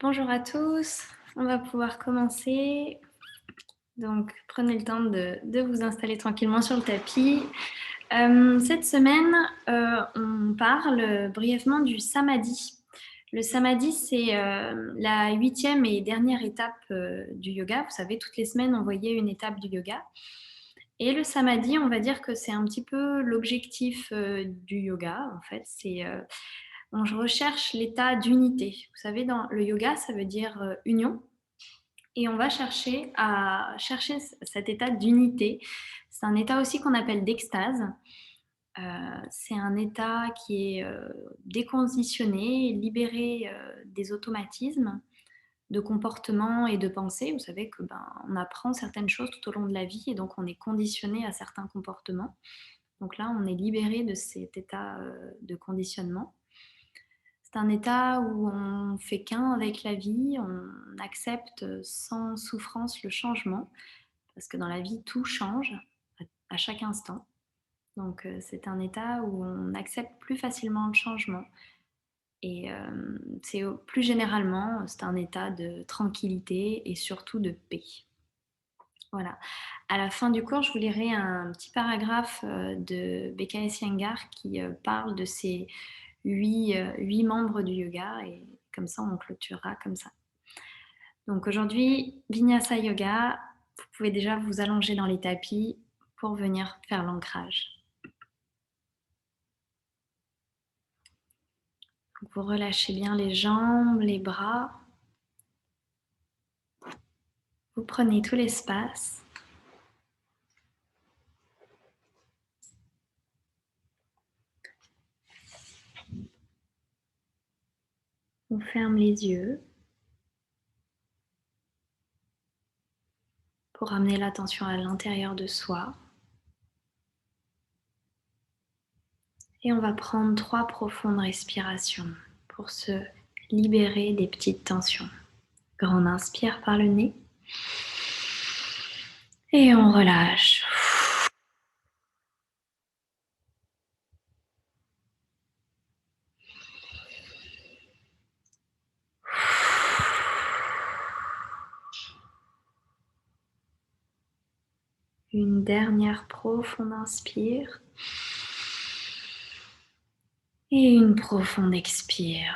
Bonjour à tous, on va pouvoir commencer. Donc, prenez le temps de vous installer tranquillement sur le tapis. Cette semaine, on parle brièvement du samadhi. Le samadhi, c'est la 8e et dernière étape du yoga. Vous savez, toutes les semaines, on voyait une étape du yoga. Et le samadhi, on va dire que c'est un petit peu l'objectif du yoga, en fait. On recherche l'état d'unité. Vous savez, dans le yoga, ça veut dire union. Et on va chercher cet état d'unité. C'est un état aussi qu'on appelle d'extase. C'est un état qui est déconditionné, libéré des automatismes de comportement et de pensée. Vous savez que on apprend certaines choses tout au long de la vie et donc on est conditionné à certains comportements. Donc là, on est libéré de cet état de conditionnement. C'est un état où on fait qu'un avec la vie, on accepte sans souffrance le changement, parce que dans la vie, tout change à chaque instant. Donc c'est un état où on accepte plus facilement le changement. Et plus généralement, c'est un état de tranquillité et surtout de paix. Voilà. À la fin du cours, je vous lirai un petit paragraphe de BKS Iyengar qui parle de ces 8 membres du yoga et comme ça, on clôturera comme ça. Donc aujourd'hui, Vinyasa Yoga, vous pouvez déjà vous allonger dans les tapis pour venir faire l'ancrage. Vous relâchez bien les jambes, les bras. Vous prenez tout l'espace. On ferme les yeux pour ramener l'attention à l'intérieur de soi. Et on va prendre 3 profondes respirations pour se libérer des petites tensions. Grande inspire par le nez. Et on relâche. Une dernière profonde inspire. Et une profonde expire.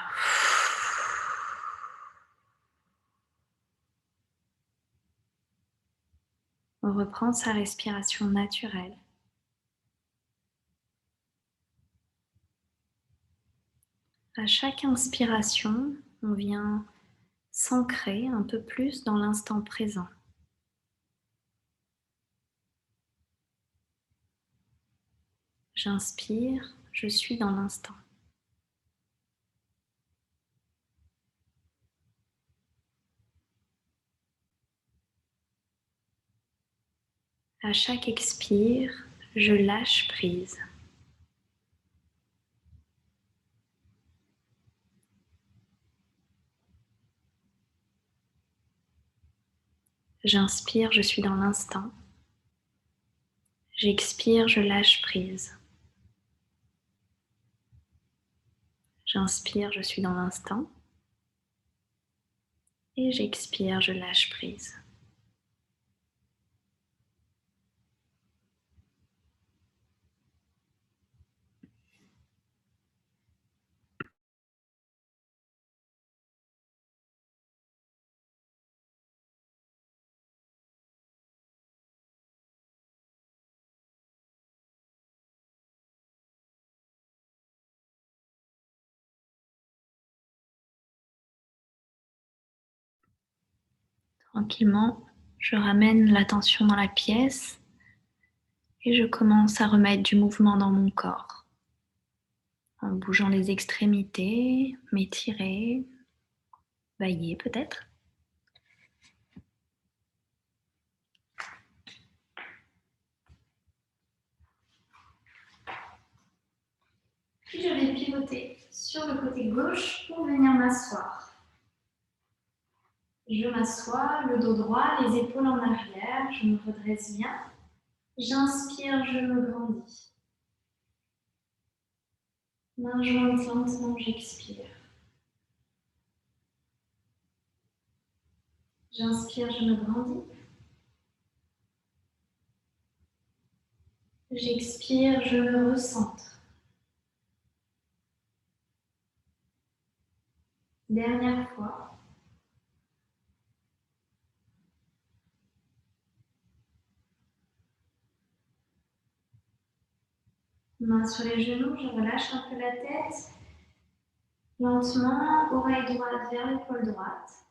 On reprend sa respiration naturelle. À chaque inspiration, on vient s'ancrer un peu plus dans l'instant présent. J'inspire, je suis dans l'instant. À chaque expire, je lâche prise. J'inspire, je suis dans l'instant. J'expire, je lâche prise. J'inspire, je suis dans l'instant. Et j'expire, je lâche prise. Tranquillement, je ramène l'attention dans la pièce et je commence à remettre du mouvement dans mon corps. En bougeant les extrémités, m'étirer, bailler peut-être. Puis je vais pivoter sur le côté gauche pour venir m'asseoir. Je m'assois, le dos droit, les épaules en arrière, je me redresse bien. J'inspire, je me grandis. Main jointe lentement, j'expire. J'inspire, je me grandis. J'expire, je me recentre. Dernière fois. Main sur les genoux, je relâche un peu la tête. Lentement, oreille droite vers l'épaule droite.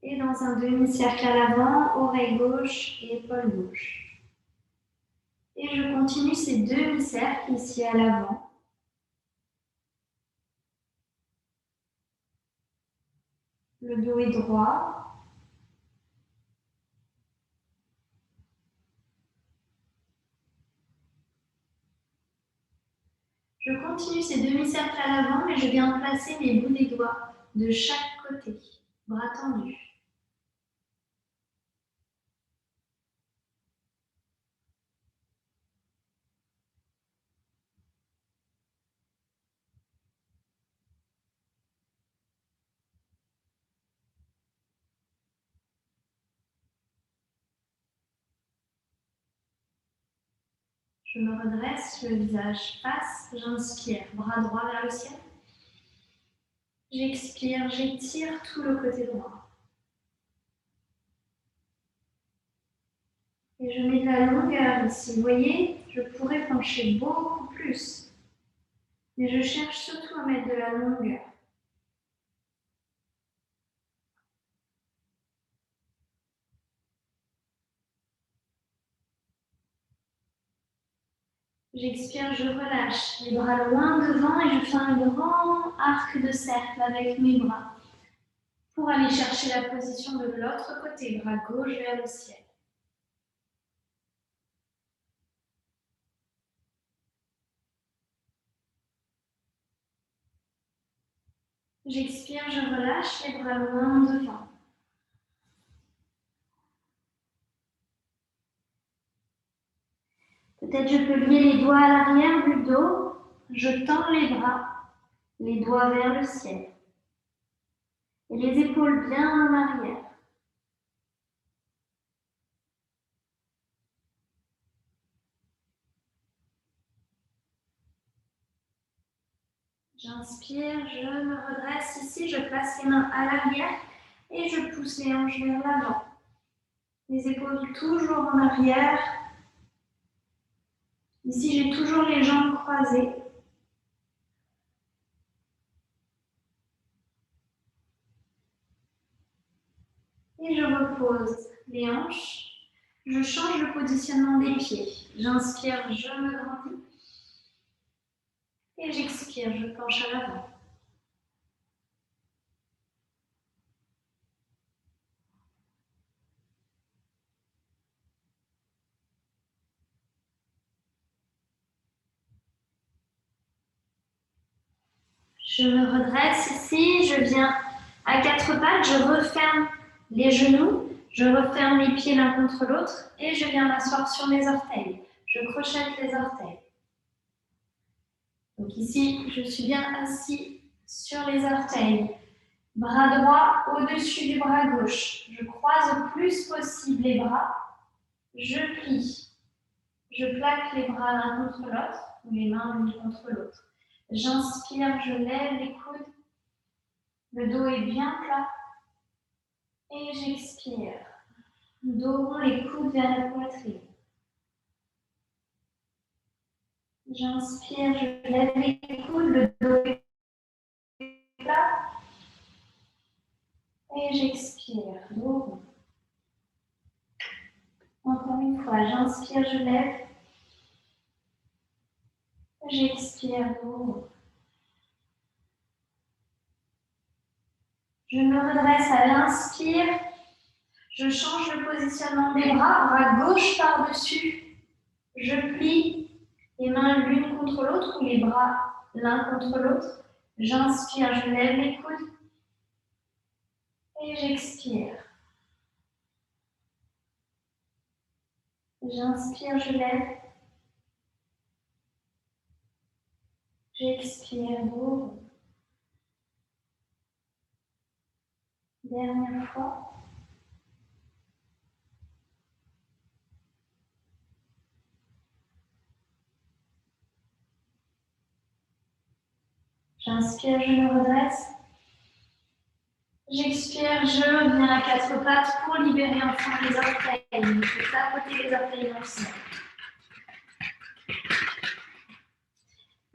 Et dans un demi-cercle à l'avant, oreille gauche et épaule gauche. Et je continue ces demi-cercles ici à l'avant. Le dos est droit. Je continue ces demi-cercles à l'avant, mais je viens placer mes bouts des doigts de chaque côté, bras tendus. Je me redresse, le visage face, j'inspire, bras droit vers le ciel. J'expire, j'étire tout le côté droit. Et je mets de la longueur ici. Vous voyez, je pourrais pencher beaucoup plus. Mais je cherche surtout à mettre de la longueur. J'expire, je relâche les bras loin devant et je fais un grand arc de cercle avec mes bras pour aller chercher la position de l'autre côté, bras gauche vers le ciel. J'expire, je relâche les bras loin devant. Peut-être je peux lier les doigts à l'arrière du dos. Je tends les bras, les doigts vers le ciel. Et les épaules bien en arrière. J'inspire, je me redresse ici, je place les mains à l'arrière et je pousse les hanches vers l'avant. Les épaules toujours en arrière. Ici, j'ai toujours les jambes croisées. Et je repose les hanches. Je change le positionnement des pieds. J'inspire, je me grandis. Et j'expire, je penche à l'avant. Je me redresse ici, je viens à quatre pattes, je referme les genoux, je referme les pieds l'un contre l'autre et je viens m'asseoir sur mes orteils. Je crochette les orteils. Donc ici, je suis bien assis sur les orteils. Bras droit au-dessus du bras gauche. Je croise au plus possible les bras. Je plie. Je plaque les bras l'un contre l'autre, ou les mains l'une contre l'autre. J'inspire, je lève les coudes. Le dos est bien plat. Et j'expire. Dos rond, les coudes vers la poitrine. J'inspire, je lève les coudes, le dos est plat. Et j'expire, dos rond. Encore une fois, j'inspire, je lève. J'expire, dos rond. Je me redresse à l'inspire. Je change le positionnement des bras, bras gauche par-dessus. Je plie les mains l'une contre l'autre ou les bras l'un contre l'autre. J'inspire, je lève les coudes. Et j'expire. J'inspire, je lève. J'expire, dos rond. Dernière fois. J'inspire, je me redresse. J'expire, je reviens à quatre pattes pour libérer enfin les orteils. Il faut tapoter les orteils dans le sol.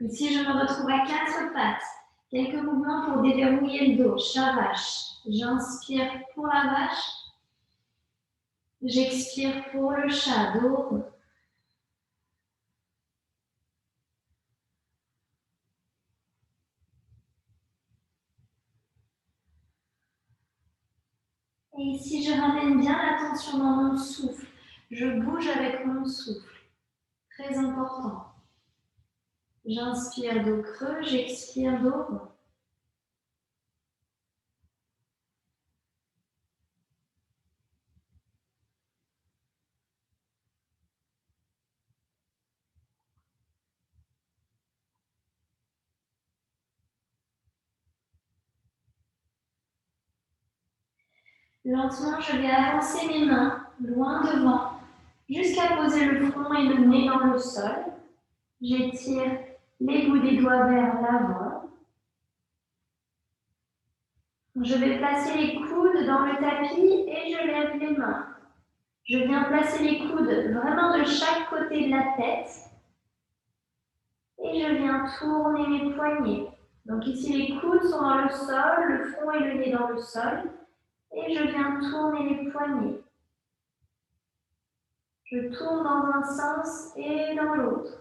Ici, je me retrouve à quatre pattes. Quelques mouvements pour déverrouiller le dos. Chat vache. J'inspire pour la vache. J'expire pour le chat. Dos. Et ici, je ramène bien l'attention dans mon souffle. Je bouge avec mon souffle. Très important. J'inspire dos creux, j'expire dos. Lentement, je vais avancer mes mains loin devant jusqu'à poser le front et le nez dans le sol. J'étire les bouts des doigts vers l'avant. Je vais placer les coudes dans le tapis et je lève les mains. Je viens placer les coudes vraiment de chaque côté de la tête et je viens tourner mes poignets. Donc ici, les coudes sont dans le sol, le front et le nez dans le sol et je viens tourner les poignets. Je tourne dans un sens et dans l'autre.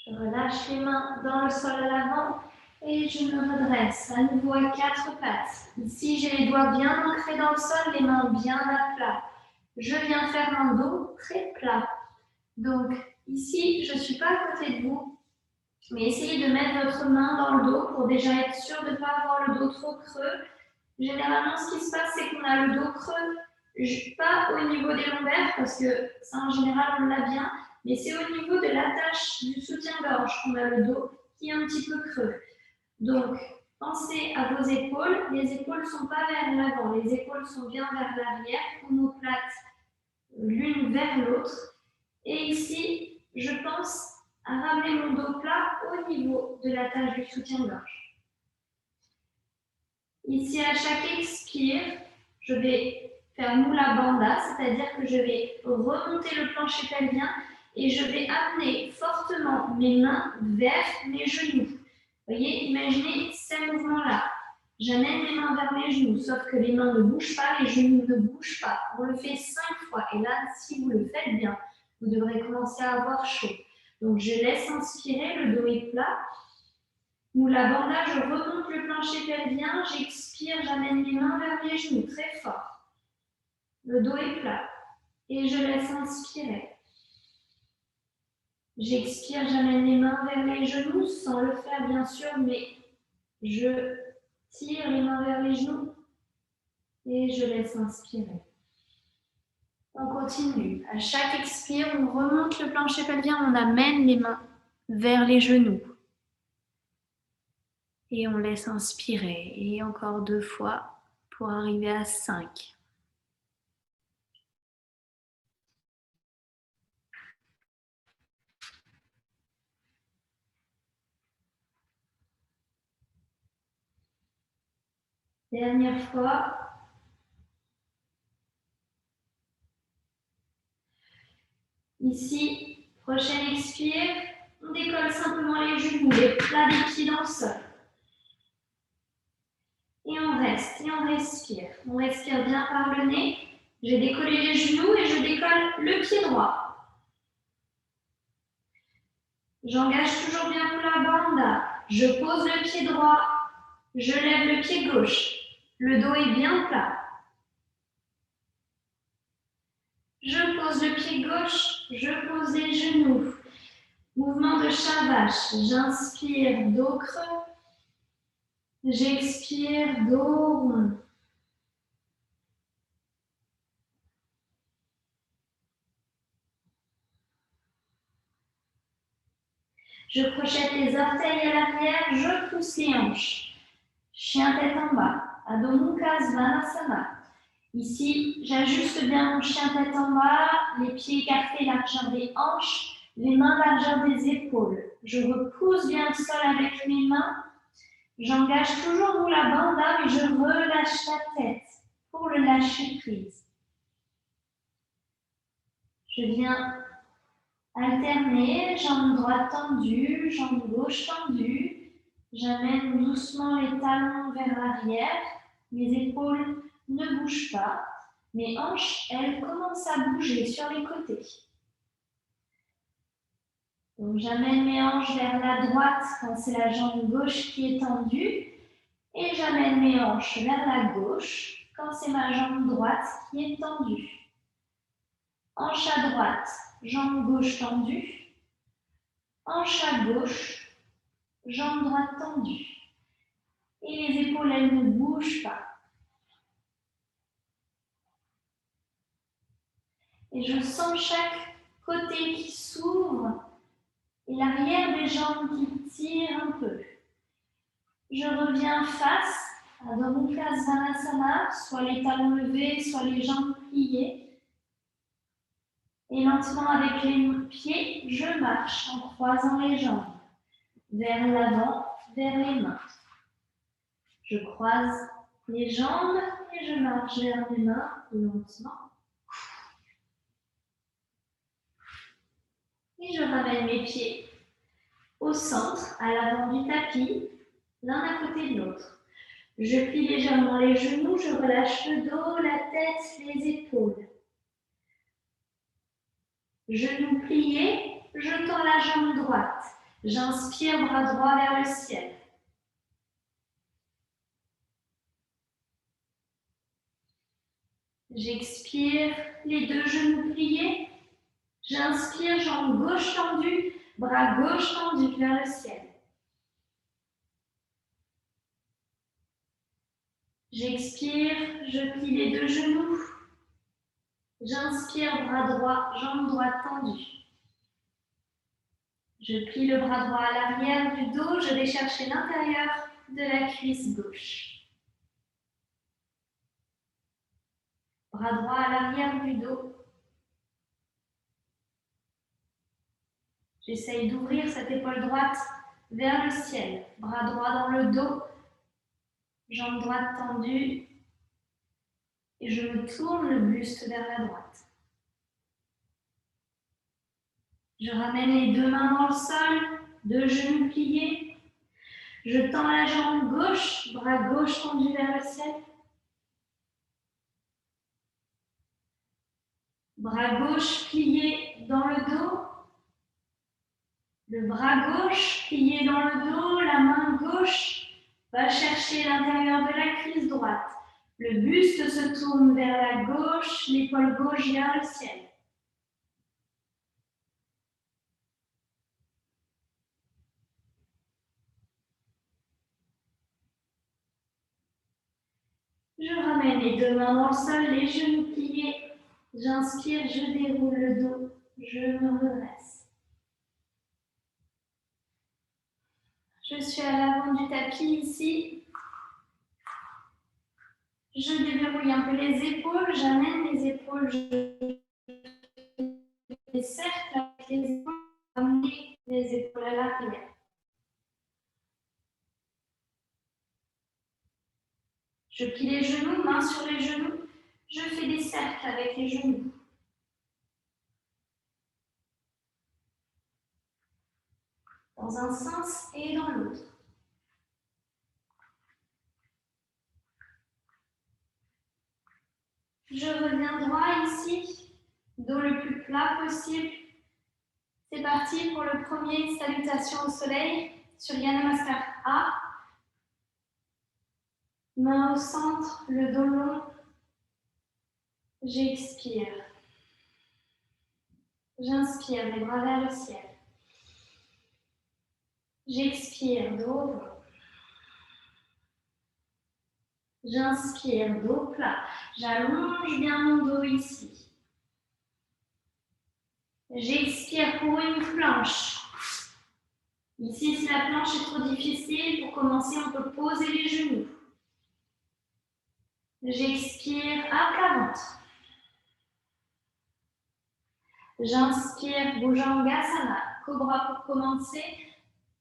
Je relâche les mains dans le sol à l'avant et je me redresse à nouveau à quatre pattes. Ici, j'ai les doigts bien ancrés dans le sol, les mains bien à plat. Je viens faire un dos très plat. Donc, ici, je ne suis pas à côté de vous, mais essayez de mettre votre main dans le dos pour déjà être sûr de ne pas avoir le dos trop creux. Généralement, ce qui se passe, c'est qu'on a le dos creux, pas au niveau des lombaires, parce que ça, en général, on l'a bien, mais c'est au niveau de l'attache du soutien-gorge qu'on a le dos qui est un petit peu creux. Donc, pensez à vos épaules. Les épaules ne sont pas vers l'avant, les épaules sont bien vers l'arrière, omoplates l'une vers l'autre. Et ici, je pense à ramener mon dos plat au niveau de l'attache du soutien-gorge. Ici, à chaque expire, je vais faire Mula Bandha, c'est-à-dire que je vais remonter le plancher pelvien et je vais amener fortement mes mains vers mes genoux. Vous voyez, imaginez ces mouvements-là. J'amène mes mains vers mes genoux, sauf que les mains ne bougent pas, les genoux ne bougent pas. On le fait 5 fois et là, si vous le faites bien, vous devrez commencer à avoir chaud. Donc, je laisse inspirer, le dos est plat. Mula Bandha, je remonte le plancher pelvien, j'expire, j'amène mes mains vers les genoux, très fort. Le dos est plat et je laisse inspirer. J'expire, j'amène les mains vers les genoux, sans le faire bien sûr, mais je tire les mains vers les genoux et je laisse inspirer. On continue. À chaque expire, on remonte le plancher pelvien, on amène les mains vers les genoux. Et on laisse inspirer. Et encore 2 fois pour arriver à 5. Dernière fois. Ici, prochaine expire, on décolle simplement les genoux, les plats des pieds dans le sol. Et on reste, et on respire. On respire bien par le nez. J'ai décollé les genoux et je décolle le pied droit. J'engage toujours bien Mula Bandha. Je pose le pied droit. Je lève le pied gauche. Le dos est bien plat. Je pose le pied gauche. Je pose les genoux. Mouvement de chat vache. J'inspire, dos creux. J'expire, dos rond. Je projette les orteils à l'arrière, je pousse les hanches. Chien tête en bas, Adho Mukha Svanasana. Ici, j'ajuste bien mon chien tête en bas, les pieds écartés, largeur des hanches, les mains largeur des épaules. Je repousse bien le sol avec mes mains. J'engage toujours Mula Bandha, mais je relâche la tête pour le lâcher prise. Je viens alterner, jambe droite tendue, jambe gauche tendue. J'amène doucement les talons vers l'arrière. Mes épaules ne bougent pas. Mes hanches, elles commencent à bouger sur les côtés. Donc j'amène mes hanches vers la droite quand c'est la jambe gauche qui est tendue. Et j'amène mes hanches vers la gauche quand c'est ma jambe droite qui est tendue. Hanche à droite, jambe gauche tendue. Hanche à gauche, jambe droite tendue. Et les épaules, elles ne bougent pas. Et je sens chaque côté qui s'ouvre et l'arrière des jambes qui tire un peu. Je reviens face à Adho Mukha Svanasana, soit les talons levés, soit les jambes pliées. Et lentement avec les pieds, je marche en croisant les jambes vers l'avant, vers les mains. Je croise les jambes et je marche vers les mains lentement. Et je ramène mes pieds au centre, à l'avant du tapis, l'un à côté de l'autre. Je plie légèrement les genoux, je relâche le dos, la tête, les épaules. Genoux pliés, je tends la jambe droite. J'inspire, bras droit vers le ciel. J'expire, les deux genoux pliés. J'inspire, jambe gauche tendue, bras gauche tendu vers le ciel. J'expire, je plie les deux genoux. J'inspire, bras droit, jambe droite tendue. Je plie le bras droit à l'arrière du dos, je vais chercher l'intérieur de la cuisse gauche. Bras droit à l'arrière du dos. J'essaye d'ouvrir cette épaule droite vers le ciel. Bras droit dans le dos, jambe droite tendue. Et je me tourne le buste vers la droite. Je ramène les deux mains dans le sol, deux genoux pliés. Je tends la jambe gauche, bras gauche tendu vers le ciel. Bras gauche plié dans le dos. Le bras gauche plié dans le dos, la main gauche va chercher l'intérieur de la cuisse droite. Le buste se tourne vers la gauche, l'épaule gauche vers le ciel. Je ramène les deux mains dans le sol, les genoux pliés. J'inspire, je déroule le dos, je me redresse. Je suis à l'avant du tapis ici. Je déverrouille un peu les épaules, j'amène les épaules, je les cercle avec les épaules, amener les épaules à l'arrière. Je plie les genoux, mains sur les genoux, je fais des cercles avec les genoux. Dans un sens et dans l'autre. Je reviens droit ici, dos le plus plat possible. C'est parti pour le premier salutation au soleil sur Surya Namaskar A. Main au centre, le dos long. J'expire. J'inspire, les bras vers le ciel. J'expire, dos long. J'inspire, dos plat. J'allonge bien mon dos ici. J'expire pour une planche. Ici, si la planche est trop difficile, pour commencer, on peut poser les genoux. J'expire à plat ventre. J'inspire, Bhujangasana, cobra pour commencer.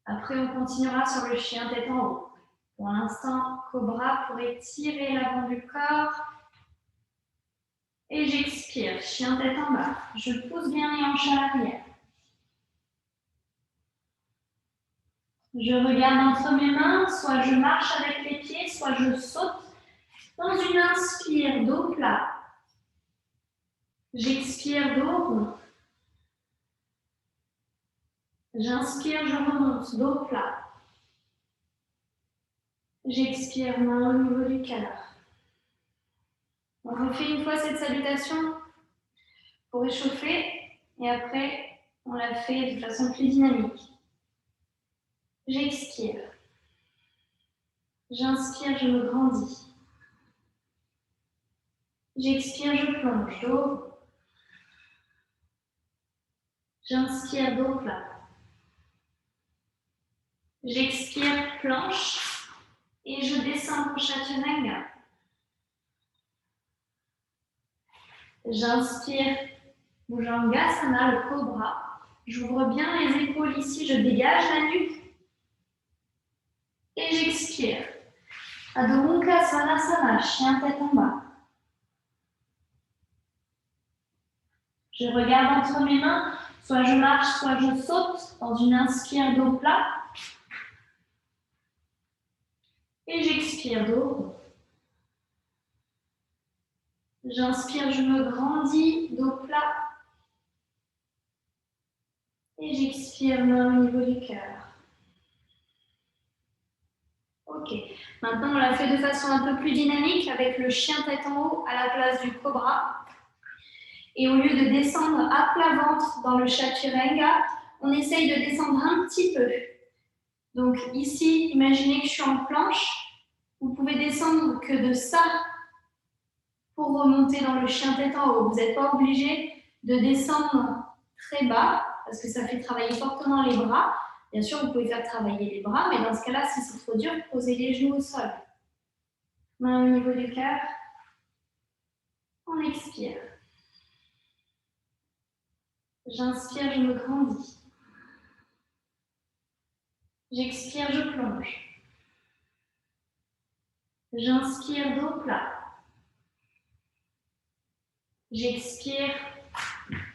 Après, on continuera sur le chien tête en haut. Pour l'instant, cobra pour étirer l'avant du corps. Et j'expire, chien tête en bas. Je pousse bien les hanches à l'arrière. Je regarde entre mes mains, soit je marche avec les pieds, soit je saute. Dans une inspire, dos plat. J'expire, dos rond. J'inspire, je remonte, dos plat. J'expire, main au niveau du cœur. On refait une fois cette salutation pour réchauffer et après, on la fait de façon plus dynamique. J'expire. J'inspire, je me grandis. J'expire, je plonge, dos. J'inspire, dos plat. J'expire, planche et je descends pour Chaturanga. J'inspire, Bhujangasana, le cobra. J'ouvre bien les épaules ici, je dégage la nuque. Et j'expire. Adho Mukha Svanasana, chien tête en bas. Je regarde entre mes mains, soit je marche, soit je saute dans une inspire dos plat. Et j'expire dos rond. J'inspire, je me grandis, dos plat. Et j'expire, main au niveau du cœur. Ok, maintenant on l'a fait de façon un peu plus dynamique avec le chien tête en haut à la place du cobra. Et au lieu de descendre à plat ventre dans le Chaturanga, on essaye de descendre un petit peu. Donc ici, imaginez que je suis en planche. Vous pouvez descendre que de ça pour remonter dans le chien tête en haut. Vous n'êtes pas obligé de descendre très bas parce que ça fait travailler fortement les bras. Bien sûr, vous pouvez faire travailler les bras, mais dans ce cas-là, si c'est trop dur, posez les genoux au sol. Main au niveau du cœur. On expire. J'inspire, je me grandis. J'expire, je plonge. J'inspire, dos plat. J'expire,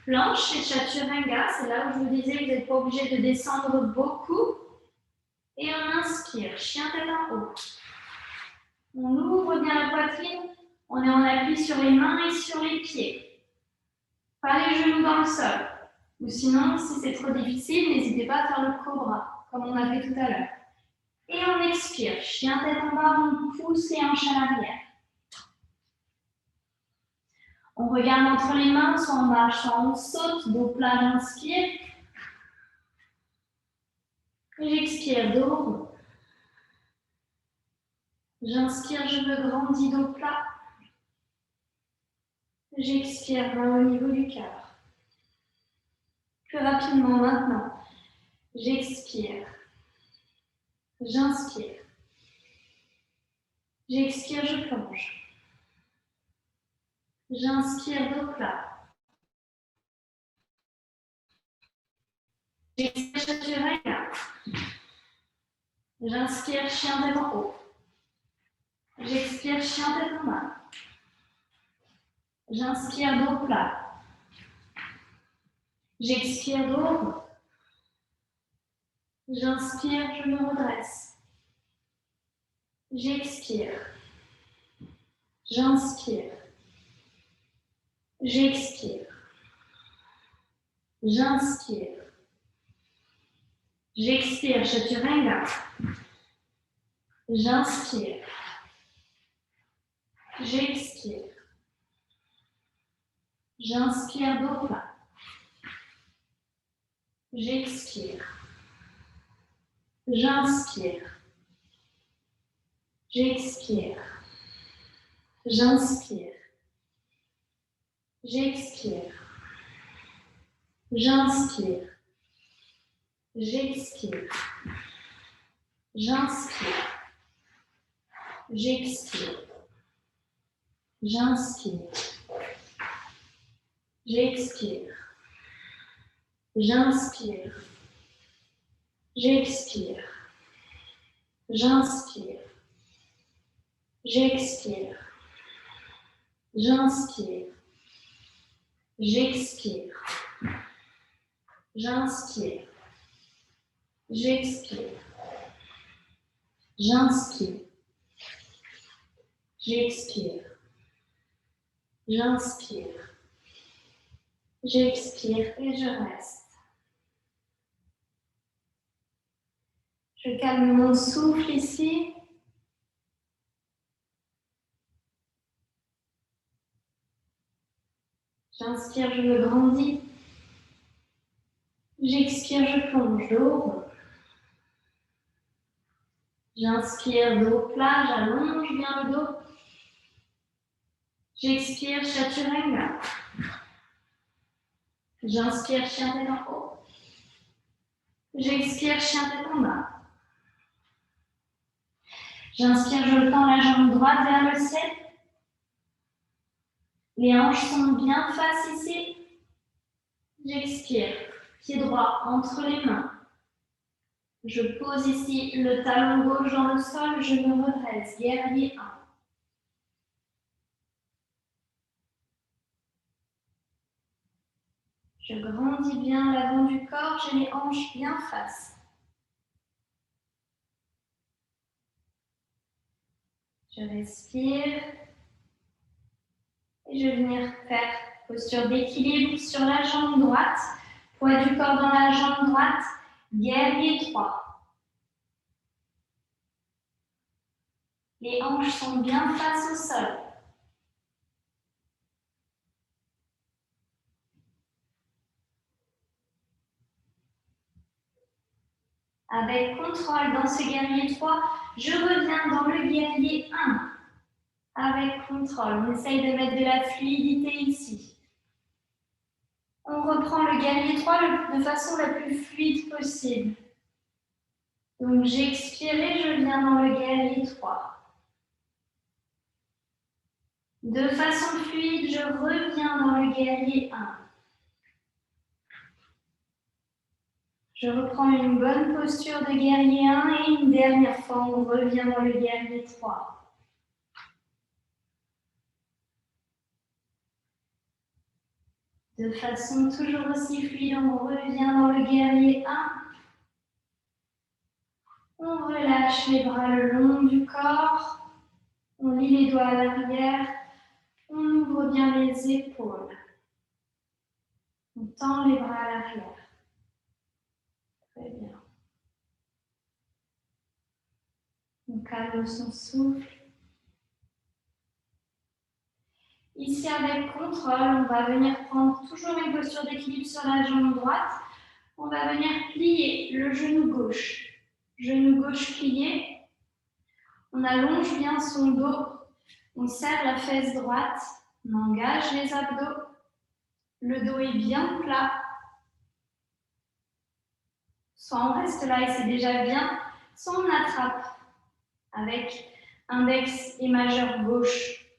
planche et Chaturanga. C'est là où je vous disais, vous n'êtes pas obligé de descendre beaucoup. Et on inspire, chien tête en haut. On ouvre bien la poitrine. On est en appui sur les mains et sur les pieds. Pas les genoux dans le sol. Ou sinon, si c'est trop difficile, n'hésitez pas à faire le cobra, comme on a fait tout à l'heure. Et on expire, chien tête en bas, on pousse les hanches à l'arrière. On regarde entre les mains, soit on marche, soit on saute, dos plat, j'inspire. Et j'expire, dos rond. J'inspire, je me grandis, dos plat. J'expire, main au niveau du cœur. Plus rapidement maintenant. J'expire. J'inspire. J'expire, je plonge. J'inspire, dos plat. J'expire, Chaturanga. J'inspire, chien tête en haut. J'expire, chien tête en bas. J'inspire, dos plat. J'expire, dos rond. J'inspire, je me redresse. J'expire. J'inspire. J'expire. J'inspire. J'expire, Chaturanga. J'inspire. J'expire. J'inspire, dos plat. J'expire. J'inspire. J'expire. J'inspire. J'expire. J'inspire. J'expire. J'inspire. J'expire. J'inspire. J'expire. J'inspire. J'expire. J'inspire. J'expire. J'inspire. J'expire. J'inspire. J'expire. J'inspire. J'expire. J'inspire. J'expire et je reste. Je calme mon souffle ici. J'inspire, je me grandis. J'expire, je plonge dos rond. J'inspire, dos plat, j'allonge bien le dos. J'expire, chaturanga. J'inspire, chien tête en haut. J'expire, chien tête en bas. J'inspire, je tends la jambe droite vers le ciel. Les hanches sont bien face ici. J'expire, pied droit entre les mains. Je pose ici le talon gauche dans le sol, je me redresse, guerrier 1. Je grandis bien l'avant du corps, j'ai les hanches bien face. Je respire et je vais venir faire posture d'équilibre sur la jambe droite, poids du corps dans la jambe droite, guerrier 3. Les hanches sont bien face au sol. Avec contrôle dans ce guerrier 3, je reviens dans le guerrier 1. Avec contrôle, on essaye de mettre de la fluidité ici. On reprend le guerrier 3 de façon la plus fluide possible. Donc j'expire et je viens dans le guerrier 3. De façon fluide, je reviens dans le guerrier 1. Je reprends une bonne posture de guerrier 1 et une dernière fois, on revient dans le guerrier 3. De façon toujours aussi fluide, on revient dans le guerrier 1. On relâche les bras le long du corps. On lie les doigts à l'arrière. On ouvre bien les épaules. On tend les bras à l'arrière. Très bien. On calme son souffle. Ici, avec contrôle, on va venir prendre toujours une posture d'équilibre sur la jambe droite. On va venir plier le genou gauche. Genou gauche plié. On allonge bien son dos. On serre la fesse droite. On engage les abdos. Le dos est bien plat. Soit on reste là et c'est déjà bien, soit on attrape avec index et majeur gauche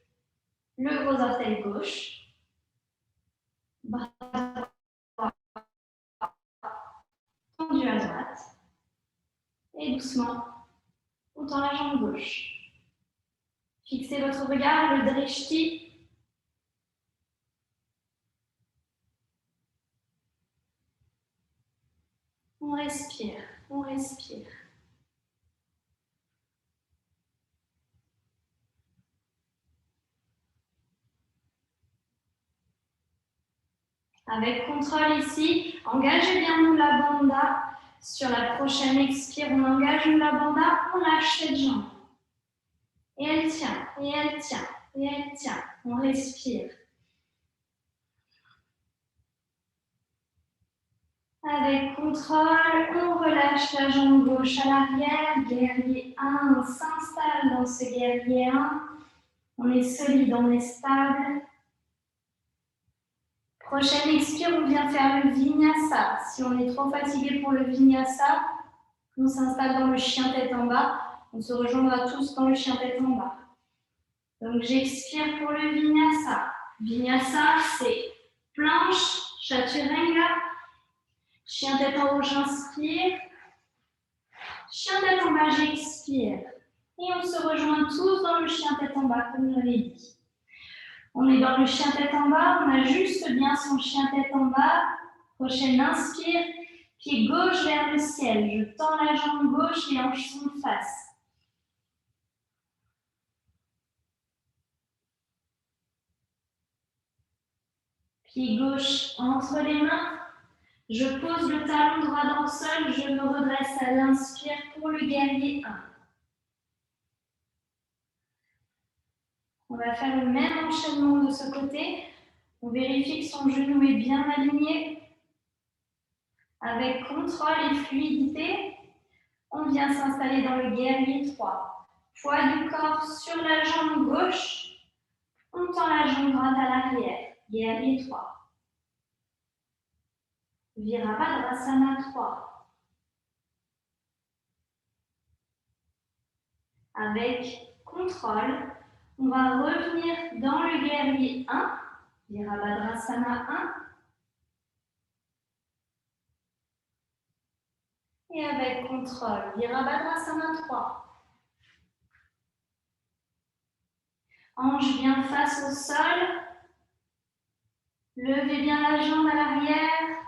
le gros orteil gauche. Bras droit tendu à droite. Et doucement, on tend la jambe gauche. Fixez votre regard, le drishti. On respire, on respire. Avec contrôle ici, engagez bien Mula Bandha. Sur la prochaine expire, on engage Mula Bandha, on lâche cette jambe. Et elle tient, et elle tient, et elle tient. On respire. Avec contrôle, on relâche la jambe gauche à l'arrière. Guerrier 1, on s'installe dans ce guerrier 1. On est solide, on est stable. Prochaine expire, on vient faire le vinyasa. Si on est trop fatigué pour le vinyasa, on s'installe dans le chien tête en bas. On se rejoindra tous dans le chien tête en bas. Donc j'expire pour le vinyasa. Vinyasa, c'est planche, chaturanga. Chien tête en haut, j'inspire. Chien tête en bas, j'expire. Et on se rejoint tous dans le chien tête en bas, comme je l'avais dit. On est dans le chien tête en bas, on ajuste bien son chien tête en bas. Prochaine inspire, pied gauche vers le ciel. Je tends la jambe gauche, les hanches sont face. Pied gauche entre les mains. Je pose le talon droit dans le sol, je me redresse à l'inspire pour le guerrier 1. On va faire le même enchaînement de ce côté. On vérifie que son genou est bien aligné. Avec contrôle et fluidité, on vient s'installer dans le guerrier 3. Poids du corps sur la jambe gauche. On tend la jambe droite à l'arrière. Guerrier 3. Virabhadrasana 3. Avec contrôle, on va revenir dans le guerrier 1, Virabhadrasana 1. Et avec contrôle, Virabhadrasana 3. Hanche bien face au sol. Levez bien la jambe à l'arrière.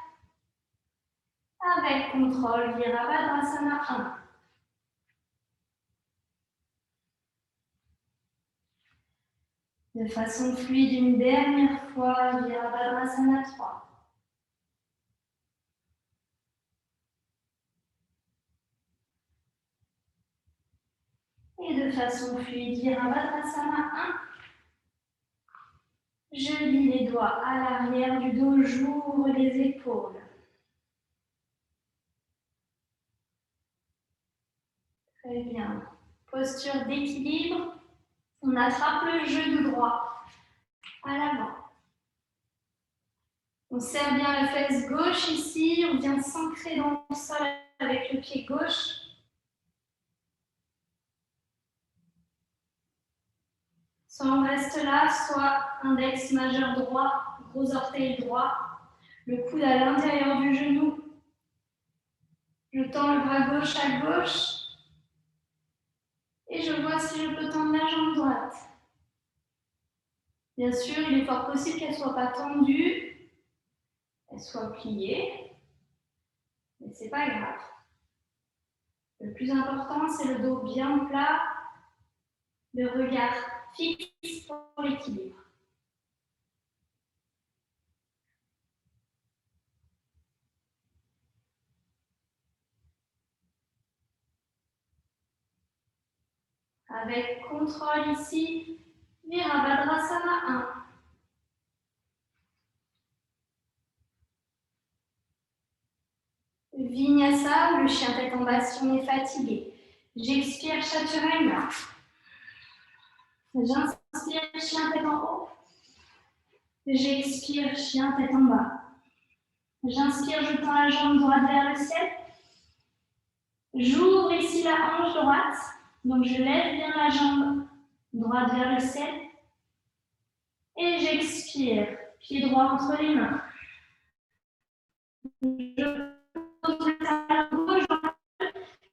Avec contrôle, Virabhadrasana 1. De façon fluide, une dernière fois, Virabhadrasana 3. Et de façon fluide, Virabhadrasana 1. Je lis les doigts à l'arrière du dos, j'ouvre les épaules. Très bien. Posture d'équilibre. On attrape le genou droit à l'avant. On serre bien la fesse gauche ici. On vient s'ancrer dans le sol avec le pied gauche. Soit on reste là, soit index majeur droit, gros orteil droit. Le coude à l'intérieur du genou. Je tends le bras gauche à gauche. Et je vois si je peux tendre la jambe droite. Bien sûr, il est fort possible qu'elle ne soit pas tendue, qu'elle soit pliée, mais ce n'est pas grave. Le plus important, c'est le dos bien plat, le regard fixe pour l'équilibre. Avec contrôle ici, Virabhadrasana 1. Vinyasa, le chien tête en bas si on est fatigué. J'expire Chaturanga. J'inspire chien tête en haut. J'expire chien tête en bas. J'inspire, je tends la jambe droite vers le ciel. J'ouvre ici la hanche droite. Donc je lève bien la jambe droite vers le ciel. Et j'expire, pied droit entre les mains. Je pose le talon gauche.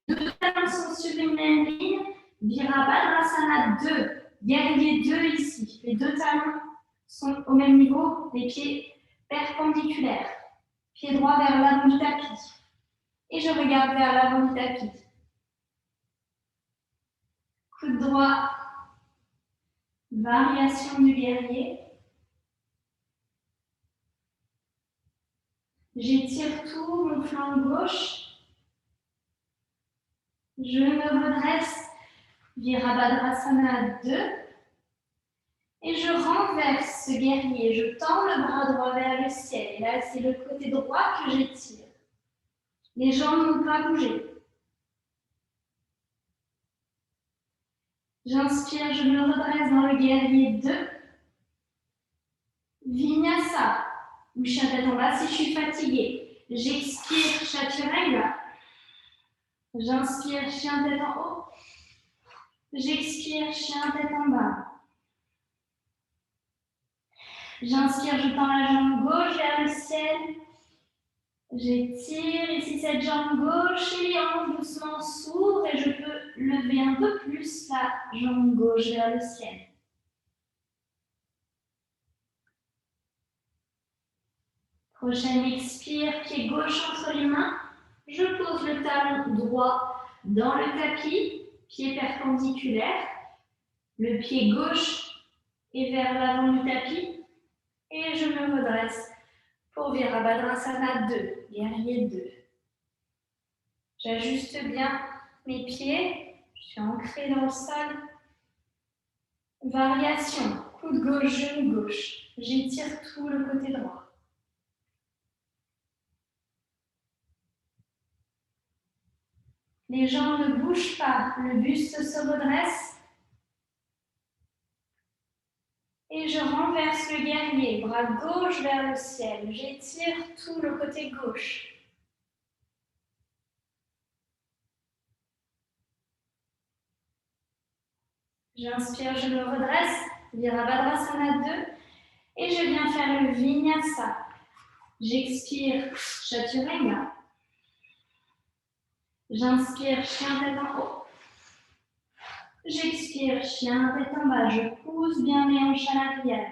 Deux talons sont sur une même ligne. Virabhadrasana 2. Guerrier 2 ici. Les deux talons sont au même niveau, les pieds perpendiculaires. Pied droit vers l'avant du tapis. Et je regarde vers l'avant du tapis. Coude droit, variation du guerrier. J'étire tout mon flanc gauche. Je me redresse, Virabhadrasana 2. Et je renverse ce guerrier. Je tends le bras droit vers le ciel. Et là, c'est le côté droit que j'étire. Les jambes n'ont pas bougé. J'inspire, je me redresse dans le guerrier 2. Vinyasa. ou chien tête en bas si je suis fatiguée. J'expire, chaturanga. J'inspire, chien tête en haut. J'expire, chien tête en bas. J'inspire, je tends la jambe gauche vers le ciel. J'étire ici cette jambe gauche et les hanches doucement s'ouvrent et je peux lever un peu plus la jambe gauche vers le ciel. Prochaine expire, pied gauche entre les mains. Je pose le talon droit dans le tapis, pied perpendiculaire. Le pied gauche est vers l'avant du tapis et je me redresse pour Virabhadrasana 2, guerrier 2. J'ajuste bien mes pieds, je suis ancrée dans le sol. Variation, coude gauche, genou gauche. J'étire tout le côté droit. Les jambes ne bougent pas, le buste se redresse. Et je renverse le guerrier, bras gauche vers le ciel. J'étire tout le côté gauche. J'inspire, je me redresse, Virabhadrasana 2, et je viens faire le Vinyasa. J'expire, Chaturanga. J'inspire, chien tête en haut. J'expire, chien tête en bas. Je pousse bien les hanches à l'arrière.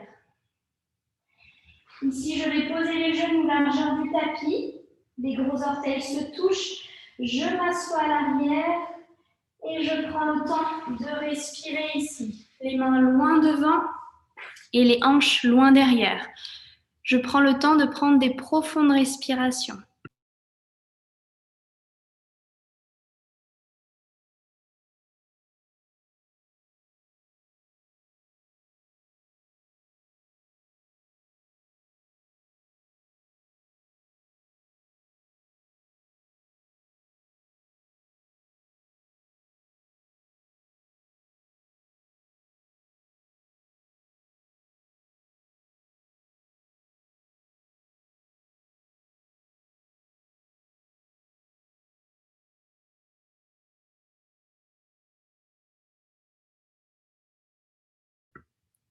Ici, je vais poser les genoux largeur du tapis. Les gros orteils se touchent. Je m'assois à l'arrière. Et je prends le temps de respirer ici. Les mains loin devant et les hanches loin derrière. Je prends le temps de prendre des profondes respirations.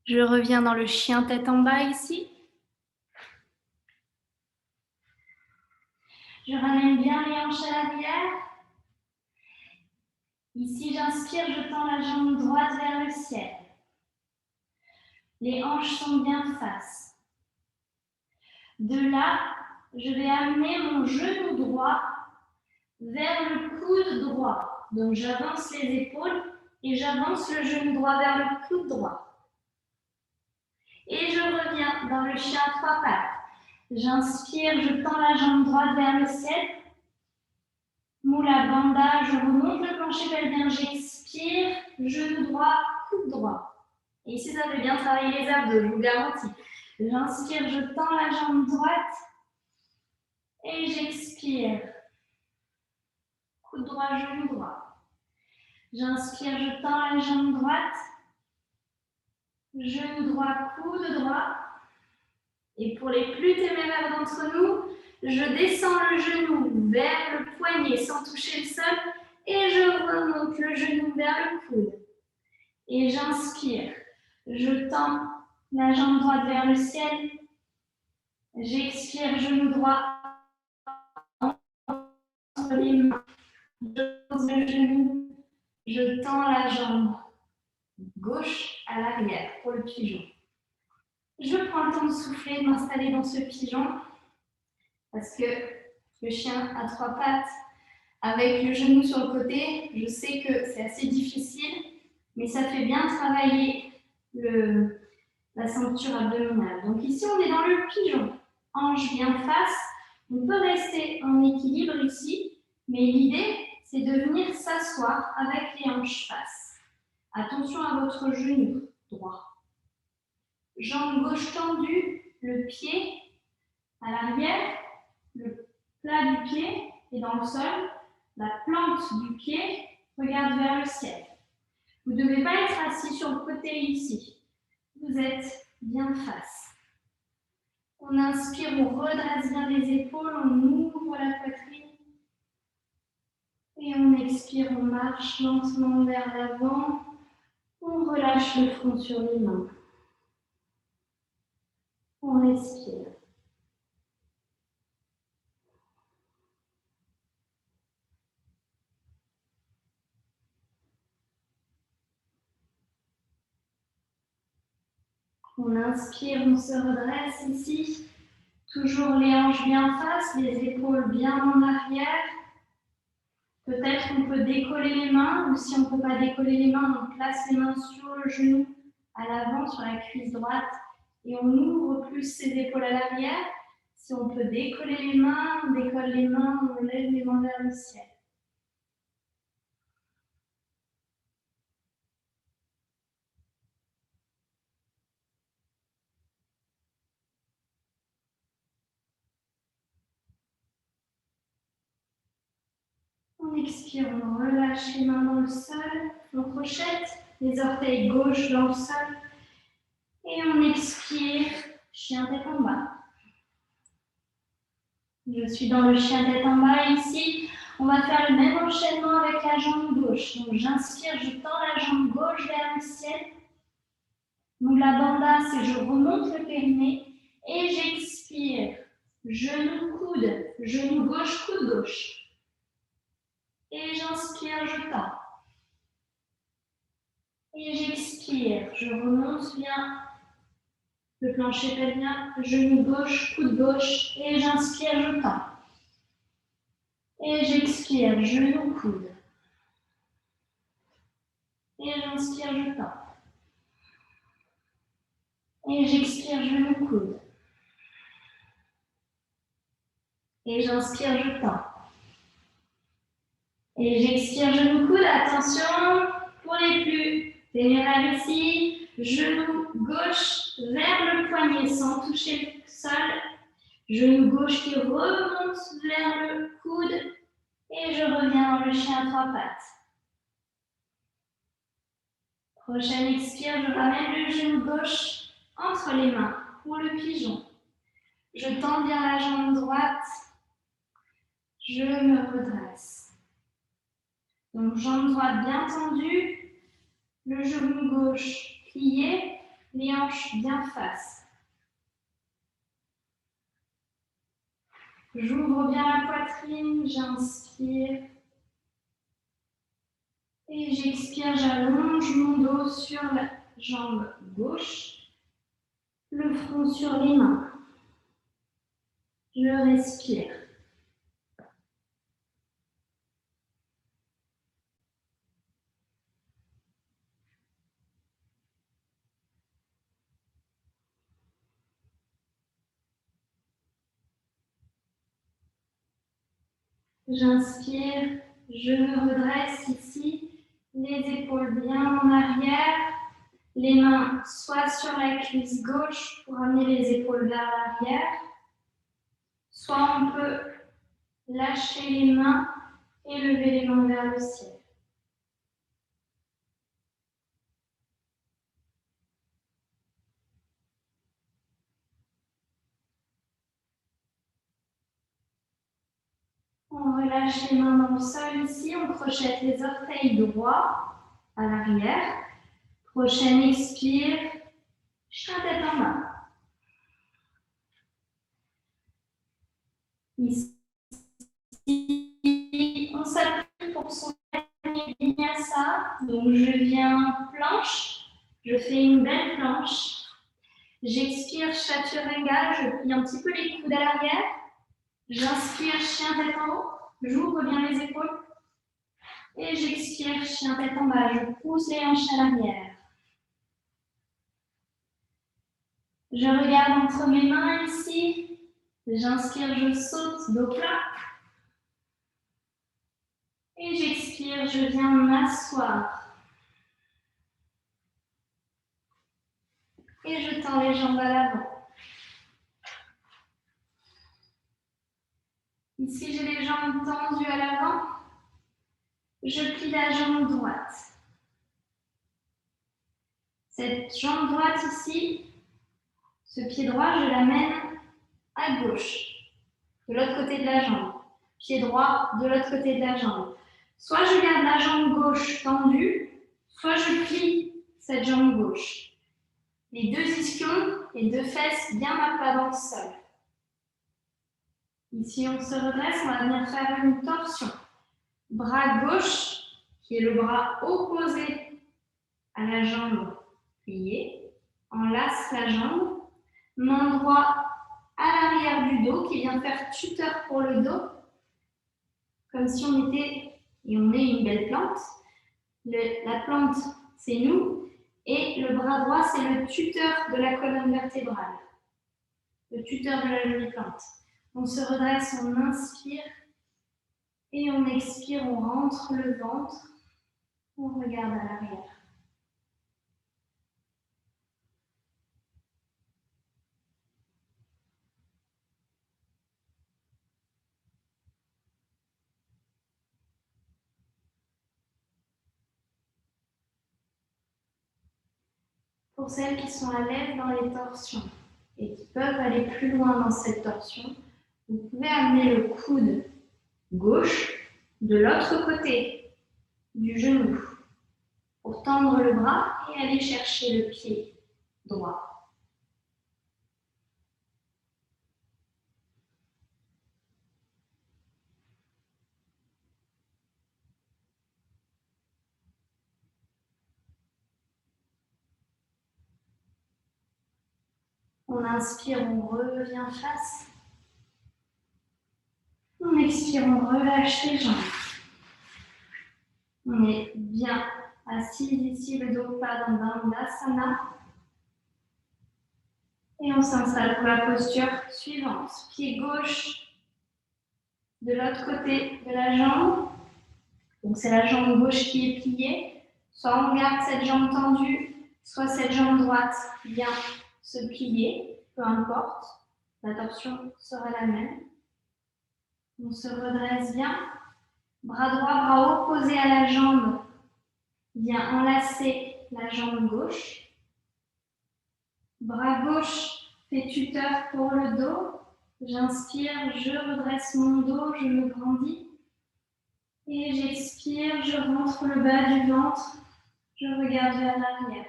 Je reviens dans le chien tête en bas ici. Je ramène bien les hanches à l'arrière. Ici, j'inspire, je tends la jambe droite vers le ciel. Les hanches sont bien face. De là, je vais amener mon genou droit vers le coude droit. Donc, j'avance les épaules et j'avance le genou droit vers le coude droit. Et je reviens dans le chien à trois pattes. J'inspire, je tends la jambe droite vers le ciel. Mula Bandha, je remonte le plancher pelvien, j'expire, genou droit, coude droit. Et ici, ça fait bien travailler les abdos, je vous garantis. J'inspire, je tends la jambe droite et j'expire. Coude droit, genou droit. J'inspire, je tends la jambe droite. Genou droit, coude droit. Et pour les plus téméraires d'entre nous, je descends le genou vers le poignet sans toucher le sol et je remonte le genou vers le coude. Et j'inspire. Je tends la jambe droite vers le ciel. J'expire, genou droit entre les mains. Je pose le genou. Je tends la jambe gauche à l'arrière pour le pigeon. Je prends le temps de souffler, de m'installer dans ce pigeon parce que le chien à trois pattes avec le genou sur le côté, je sais que c'est assez difficile, mais ça fait bien travailler la ceinture abdominale. Donc ici, on est dans le pigeon. Hanche bien face. On peut rester en équilibre ici, mais l'idée, c'est de venir s'asseoir avec les hanches face. Attention à votre genou droit. Jambe gauche tendue, le pied à l'arrière, le plat du pied est dans le sol, la plante du pied regarde vers le ciel. Vous ne devez pas être assis sur le côté ici. Vous êtes bien face. On inspire, on redresse bien les épaules, on ouvre la poitrine. Et on expire, on marche lentement vers l'avant. On relâche le front sur les mains. On respire. On inspire, on se redresse ici. Toujours les hanches bien en face, les épaules bien en arrière. Peut-être qu'on peut décoller les mains, ou si on ne peut pas décoller les mains, on place les mains sur le genou à l'avant, sur la cuisse droite, et on ouvre plus ses épaules à l'arrière. Si on peut décoller les mains, on décolle les mains, on lève les mains vers le ciel. On expire, on relâche les mains dans le sol, on crochette les orteils gauche dans le sol, et on expire, chien tête en bas. Je suis dans le chien tête en bas ici. On va faire le même enchaînement avec la jambe gauche. Donc j'inspire, je tends la jambe gauche vers le ciel. Donc la banda, c'est je remonte le périnée et j'expire. Genou, coude, genou gauche, coude gauche. Et j'inspire, je tends. Et j'expire, je remonte bien le plancher pelvien, genou gauche, coude gauche. Et j'inspire, je tends. Et j'expire, genou, coude. Et j'inspire, je tends. Et j'expire, genou, coude. Et j'inspire, je tends. Et j'expire, genou, coude. Attention, pour les plus téméraires ici, genou gauche vers le poignet sans toucher le sol. Genou gauche qui remonte vers le coude. Et je reviens dans le chien à trois pattes. Prochaine expire, je ramène le genou gauche entre les mains pour le pigeon. Je tends bien la jambe droite. Je me redresse. Donc, jambe droite bien tendue, le genou gauche plié, les hanches bien face. J'ouvre bien la poitrine, j'inspire. Et j'expire, j'allonge mon dos sur la jambe gauche, le front sur les mains. Je respire. J'inspire, je me redresse ici, les épaules bien en arrière, les mains soit sur la cuisse gauche pour amener les épaules vers l'arrière, soit on peut lâcher les mains et lever les mains vers le ciel. On relâche les mains dans le sol ici, on crochette les orteils droits à l'arrière. Prochaine expire, chien tête en bas. Ici, on s'appuie pour son vinyasa. Donc je viens planche, je fais une belle planche. J'expire chaturanga, je plie un petit peu les coudes à l'arrière. J'inspire chien tête en haut, j'ouvre bien les épaules. Et j'expire chien tête en bas, je pousse les hanches à l'arrière. Je regarde entre mes mains ici. J'inspire, je saute dos plat. Et j'expire, je viens m'asseoir. Et je tends les jambes à l'avant. Ici, j'ai les jambes tendues à l'avant. Je plie la jambe droite. Cette jambe droite ici, ce pied droit, je l'amène à gauche, de l'autre côté de la jambe. Pied droit de l'autre côté de la jambe. Soit je garde la jambe gauche tendue, soit je plie cette jambe gauche. Les deux ischions, les deux fesses bien à plat dans le sol. Ici, on se redresse, on va venir faire une torsion. Bras gauche, qui est le bras opposé à la jambe pliée. Enlace la jambe. Main droite à l'arrière du dos, qui vient faire tuteur pour le dos. Comme si on était, et on est une belle plante. La plante, c'est nous. Et le bras droit, c'est le tuteur de la colonne vertébrale. Le tuteur de la jolie plante. On se redresse, on inspire. Et on expire, on rentre le ventre. On regarde à l'arrière. Pour celles qui sont à l'aise dans les torsions et qui peuvent aller plus loin dans cette torsion, vous pouvez amener le coude gauche de l'autre côté du genou pour tendre le bras et aller chercher le pied droit. On inspire, on revient face. On expire, on relâche les jambes. On est bien assis ici, le dos plat dans Dandasana. Et on s'installe pour la posture suivante. Pied gauche de l'autre côté de la jambe. Donc c'est la jambe gauche qui est pliée. Soit on garde cette jambe tendue, soit cette jambe droite vient se plier, peu importe. La torsion sera la même. On se redresse bien. Bras droit, bras opposé à la jambe vient enlacer la jambe gauche. Bras gauche fait tuteur pour le dos. J'inspire, je redresse mon dos, je me grandis. Et j'expire, je rentre le bas du ventre, je regarde vers l'arrière.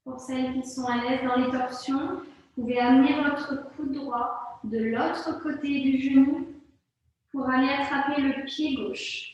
Pour celles qui sont à l'aise dans les torsions, vous pouvez amener votre coude droit de l'autre côté du genou pour aller attraper le pied gauche.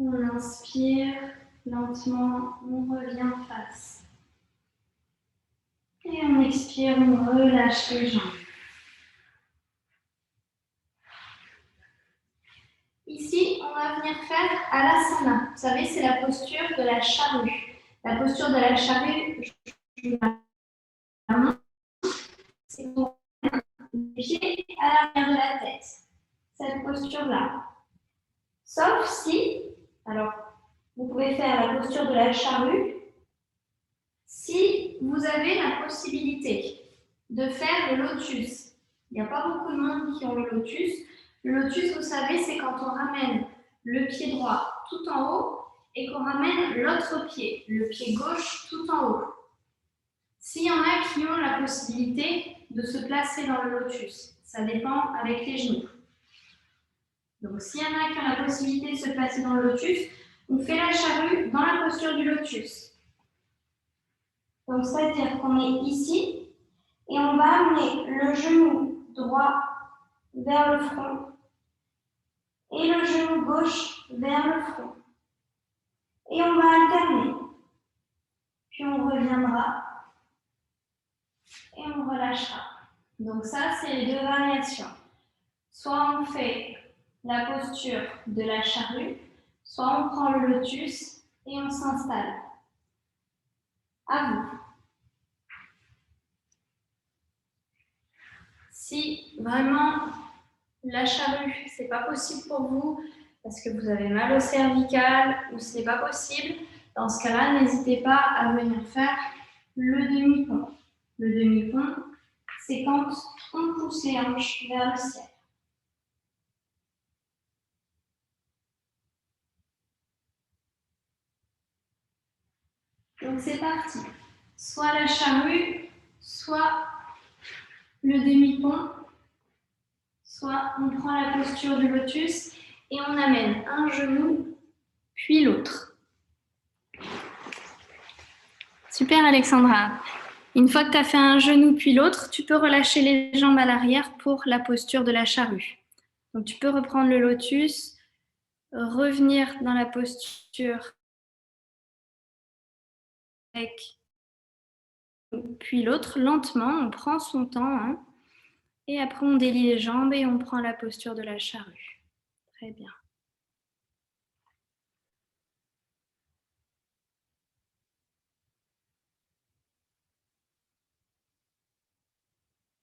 On inspire, lentement, on revient face. Et on expire, on relâche les jambes. Ici, on va venir faire Alasana. Vous savez, c'est la posture de la charrue. La posture de la charrue, c'est pour les pieds à l'arrière de la tête. Cette posture-là. Sauf si, alors, vous pouvez faire la posture de la charrue si vous avez la possibilité de faire le lotus. Il n'y a pas beaucoup de monde qui ont le lotus. Le lotus, vous savez, c'est quand on ramène le pied droit tout en haut et qu'on ramène l'autre pied, le pied gauche, tout en haut. S'il y en a qui ont la possibilité de se placer dans le lotus, ça dépend avec les genoux. Donc, s'il y en a qui ont la possibilité de se placer dans le lotus, on fait la charrue dans la posture du lotus. Donc, c'est-à-dire qu'on est ici et on va amener le genou droit vers le front et le genou gauche vers le front. Et on va alterner. Puis on reviendra et on relâchera. Donc ça, c'est les deux variations. Soit on fait la posture de la charrue, soit on prend le lotus et on s'installe. À vous. Si vraiment la charrue, c'est pas possible pour vous parce que vous avez mal au cervical ou c'est pas possible, dans ce cas-là, n'hésitez pas à venir faire le demi-pont. Le demi-pont, c'est quand on pousse les hanches vers le ciel. Donc c'est parti. Soit la charrue, soit le demi-pont, soit on prend la posture du lotus et on amène un genou, puis l'autre. Super Alexandra. Une fois que tu as fait un genou puis l'autre, tu peux relâcher les jambes à l'arrière pour la posture de la charrue. Donc tu peux reprendre le lotus, revenir dans la posture avec puis l'autre, lentement, on prend son temps, hein, et après on délie les jambes et on prend la posture de la charrue. Très bien.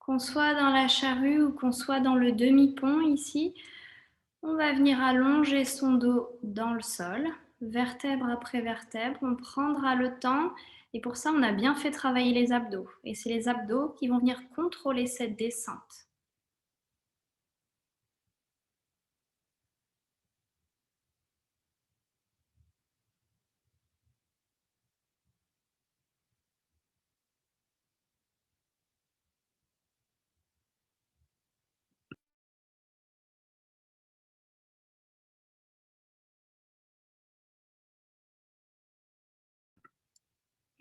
Qu'on soit dans la charrue ou qu'on soit dans le demi-pont ici, on va venir allonger son dos dans le sol, vertèbre après vertèbre. On prendra le temps et pour ça, on a bien fait travailler les abdos. Et c'est les abdos qui vont venir contrôler cette descente.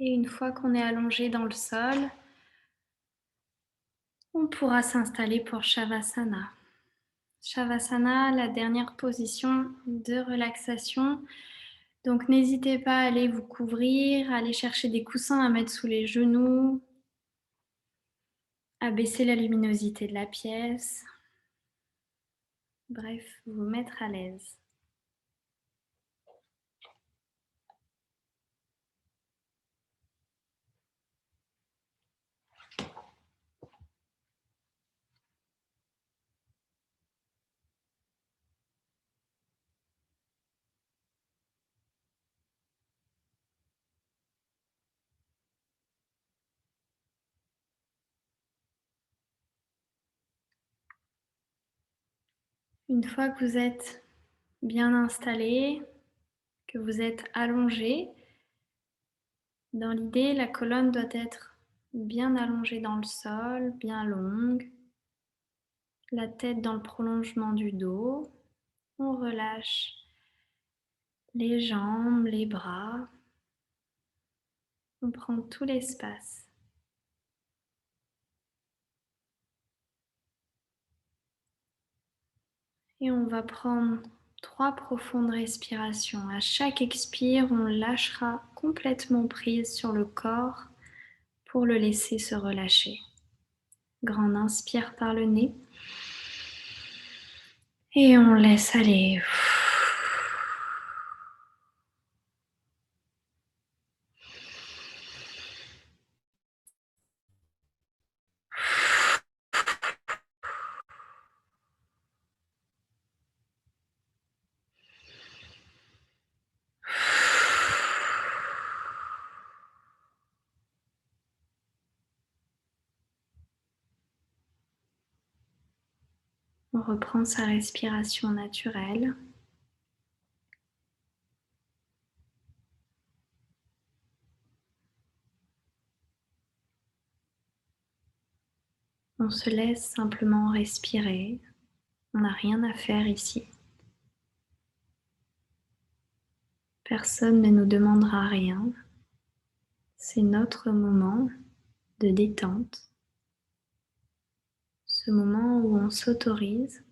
Et une fois qu'on est allongé dans le sol, on pourra s'installer pour Shavasana. Shavasana, la dernière position de relaxation. Donc n'hésitez pas à aller vous couvrir, à aller chercher des coussins à mettre sous les genoux, à baisser la luminosité de la pièce. Bref, vous mettre à l'aise. Une fois que vous êtes bien installé, que vous êtes allongé, dans l'idée, la colonne doit être bien allongée dans le sol, bien longue, la tête dans le prolongement du dos. On relâche les jambes, les bras. On prend tout l'espace. Et on va prendre 3 profondes respirations. À chaque expire, on lâchera complètement prise sur le corps pour le laisser se relâcher. Grande inspire par le nez. Et on laisse aller. On reprend sa respiration naturelle. On se laisse simplement respirer. On n'a rien à faire ici. Personne ne nous demandera rien. C'est notre moment de détente. Ce moment où on s'autorise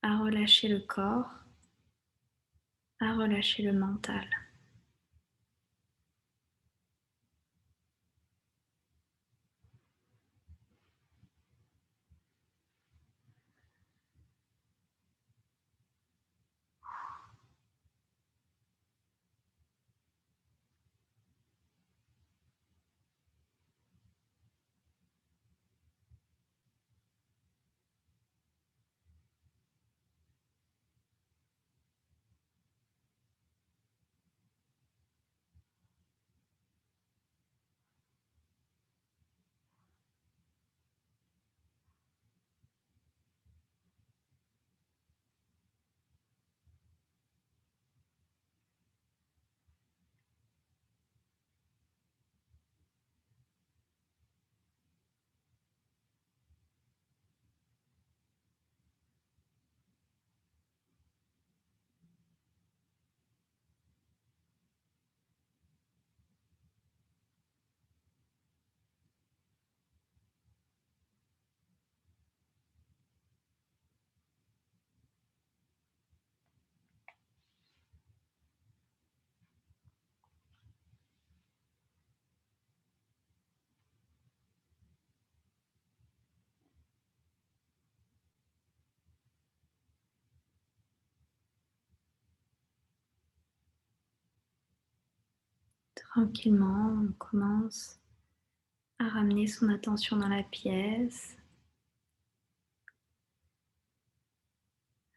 à relâcher le corps, à relâcher le mental. Tranquillement, on commence à ramener son attention dans la pièce,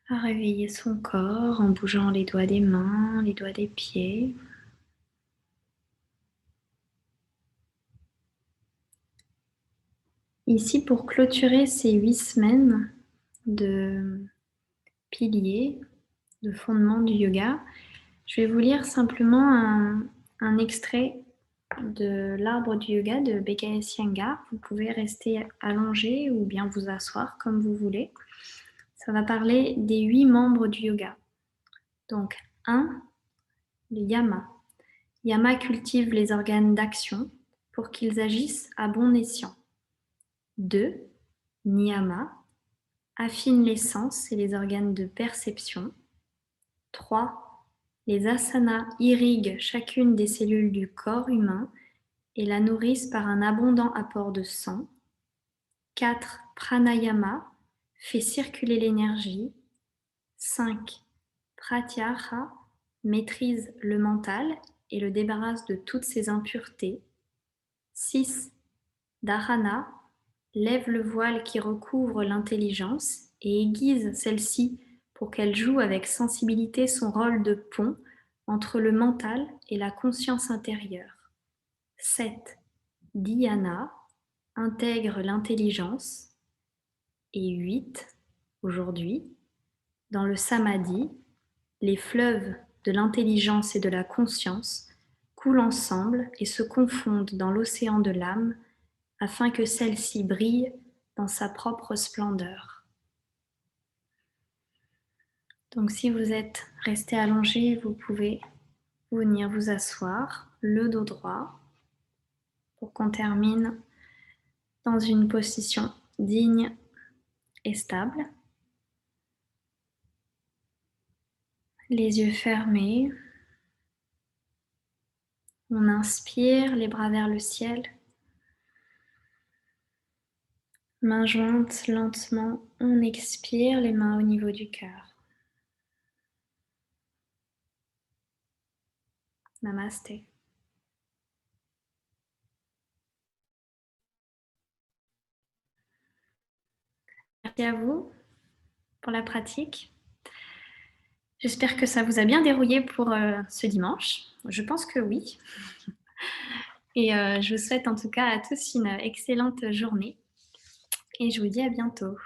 à réveiller son corps en bougeant les doigts des mains, les doigts des pieds. Ici, pour clôturer ces 8 semaines de piliers, de fondements du yoga, je vais vous lire simplement un extrait de l'arbre du yoga de BKS Iyengar. Vous pouvez rester allongé ou bien vous asseoir comme vous voulez. Ça va parler des 8 membres du yoga. Donc, 1, le yama. Yama cultive les organes d'action pour qu'ils agissent à bon escient. 2, niyama. Affine les sens et les organes de perception. 3, les asanas irriguent chacune des cellules du corps humain et la nourrissent par un abondant apport de sang. 4, pranayama fait circuler l'énergie. 5, pratyahara maîtrise le mental et le débarrasse de toutes ses impuretés. 6, dharana lève le voile qui recouvre l'intelligence et aiguise celle-ci pour qu'elle joue avec sensibilité son rôle de pont entre le mental et la conscience intérieure. 7, dhyana intègre l'intelligence. Et 8, aujourd'hui, dans le samadhi, les fleuves de l'intelligence et de la conscience coulent ensemble et se confondent dans l'océan de l'âme afin que celle-ci brille dans sa propre splendeur. Donc si vous êtes resté allongé, vous pouvez venir vous asseoir, le dos droit, pour qu'on termine dans une position digne et stable. Les yeux fermés. On inspire, les bras vers le ciel. Mains jointes lentement, on expire, les mains au niveau du cœur. Namasté. Merci à vous pour la pratique. J'espère que ça vous a bien dérouillé pour ce dimanche. Je pense que oui. Et je vous souhaite en tout cas à tous une excellente journée. Et je vous dis à bientôt.